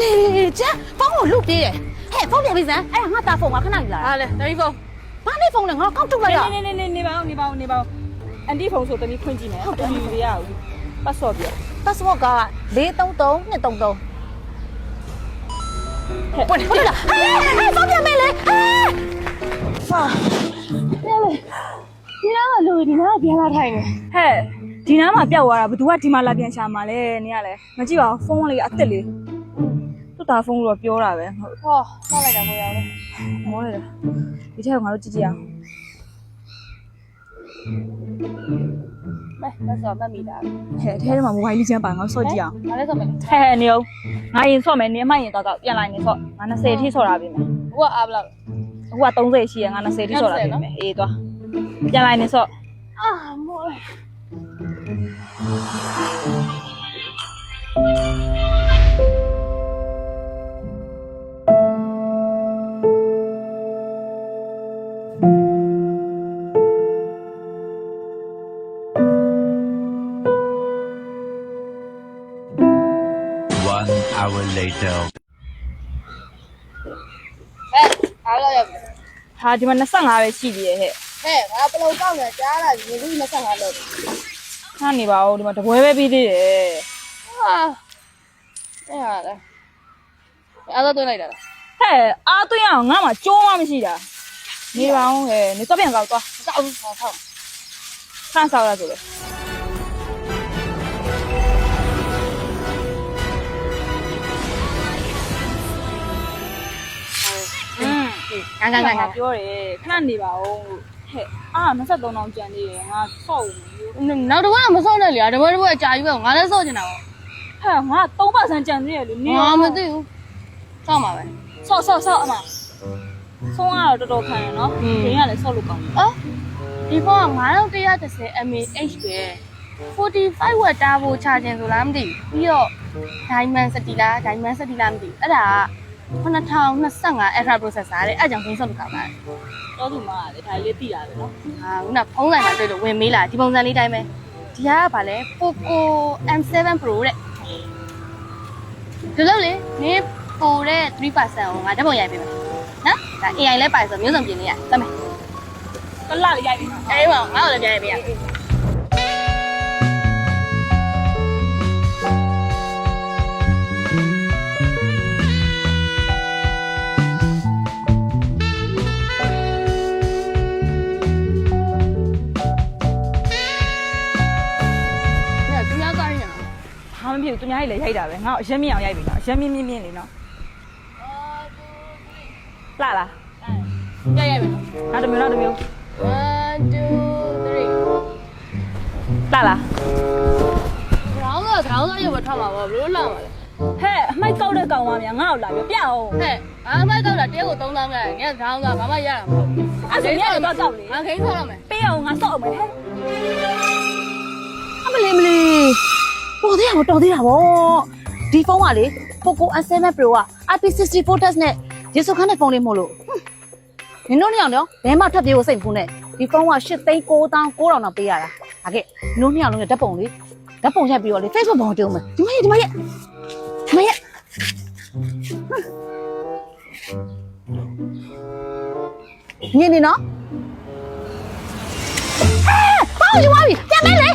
嘞，这帮我录别，嘿，放别为啥？哎呀，我打风啊，看哪里来？好嘞，等一风。把你风了，我刚出来呀。你包，安迪风说等你困几年，等你的呀，把手表。但是我讲啊，你动动，你动动。不对了，哎，放别没嘞，哎，啊，你那个路你那边拉太呢？嘿，ဒီနားမှာပြောက်သွားတာဘသူကဒီမှာလာပြန်ရှာမှာလဲနေရလဲမကြည့်ပါဘူးဖုန်းလေးအသက်လေးသူ့တာဖုန်းလို့ပြောတာပဲဟုတ်ဟောမှတ်လိုက်တာကိုရအောင်မောလိုက်တာဒီထက်ကငါတို့ကြည့်ကြအောင်မဲဆော့မှတ်မိတာဟဲ့အဲထဲမှာမိုဘိုင်းလေးချမ်းပါငါဆော့ကြည့်အောင်ငါလည်းဆော့မယ်ဟဲ့နေအောင်ငါရင်ဆော့မယ်နေအမှရင်တော့ပြန်လိုက်နေဆော့ငါ20အထိဆော့တာပြင်မယ်ဟိုကအားဘယ်လောက်ဟိုက30ရှိရငါ20အထိဆော့တာပြင်မယ်အေးသွားပြန်လိုက်နေဆော့အာမောလိုက်1 hour later. အားလောက်ရောက်ပြီ ဟာဒီမှာ25ပဲရှိသေးရဲ့ဟဲ့ ဟဲ့ငါပလုံကောက်နေကြားလာပြီလူ25လောက် ခါနေပါဦးဒီမှာတပွဲပဲပြီးသေးတယ် ဟာအဲ့ဟာလေအားတော့တွင်းလိုက်တာလား ဟဲ့အားသွင်းအောင်ငါမှကြိုးမှမရှိတာနေပါဦးဟဲ့နေတော့ပြန်ကောက်သွား စောက်ဟောဆောက် ခန့်ဆောက်ရဆိုလေငါပြောတယ်ခဏနေပါဦးဟဲ့အာ23တောင်ကျန်သေးတယ်ငါဆော့ဦးမယ် နောက်တော့မဆောက်နဲ့လေတပွဲအကြာကြီးပဲငါလည်းဆော့ချင်တာပေါ့ ဟဲ့ငါ3%ကျန်သေးတယ်လေနေ ငါမသိဘူးဆောက်မှာပဲ ဆော့အမဆုံးကတော့တော်တော်ခံရနော်ဒင်းကလည်းဆော့လို့ကောင်းတယ် အော်ဒီဖုန်းက9130 mAh ပဲ45 watt တာဖို့ချခြင်းဆိုလားမသိဘူးပြီးတော့ Diamond City လားမသိဘူးအဲ့ဒါ2025 Ultra processor တဲ့အဲ့ကြောင့်ဖုန်းဆော့လို့ကောင်းတာ တော့သူမကလေဒါလေးသိရတယ်နော် ဟာခုနဖုန်းဆိုင်မှာတွေ့လို့ဝင်မေးလာဒီပုံစံလေးတိုင်းပဲဒီကကဗာလဲ Poco M7 Pro တဲ့ဒီလိုလေနင်းပိုတဲ့ 3% ကိုငါဓာတ်ပုံရိုက်ပေးမယ်နော်ဒါ AI လဲပါဆိုမျိုးစုံပြင်နေရတတ်မယ် ကလလေးရိုက်ပြီးနော် အေးပါငါ့ကိုလည်းပြန်ရိုက်ပေးရဟာမဖြစ်ဘူးသူများကြီးလည်းရိုက်တာပဲငါအရင်မြင်အောင်ရိုက်ပြီနော်အရင်မြင်လေးနော်လှလား ရိုက်မယ် နောက်တစ်မျိုး1 2 3လှလားဟဲ့ခေါင်းကရုပ်ပဲထွက်မှာပေါ့ဘလို့လာမှာလဲ ဟဲ့အမိုက်ကောက်တဲ့ကောင်မများငါ့ကိုလာပြအောင် ဟဲ့အားမိုက်တော့တာတရက်ကို3000ပဲငါခေါင်းကဘာမှရတာမဟုတ်ဘူး အဲ့ဒါမြင်တော့ကောက်လေ ငါခိန်းဆောက်ရမယ် ပေးအောင်ငါစော့အောင်မယ်ဟဲ့ အမလေးတော်သေးတာဗောဒီဖုန်းကလေ Poco M7 Pro က IP64 test နဲ့ရေစုခန်းတဲ့ဖုန်းလေးမို့လို့နင်တို့နှစ်ယောက်နော်ဘယ်မှထပ်ပြေးဖို့စိတ်မကူနဲ့ဒီဖုန်းက8,900,900တော့ပေးရတာဒါကဲနင်တို့နှစ်ယောက်လုံးရဲ့ဓာတ်ပုံလေးဓာတ်ပုံရိုက်ပြီးတော့လေ Facebook ပေါ်တင်အောင်မယ်ဒီမရဲ့ညနေနော်ဟဲ့ဘာလို့ယူသွားပြီပြန်မဲလေ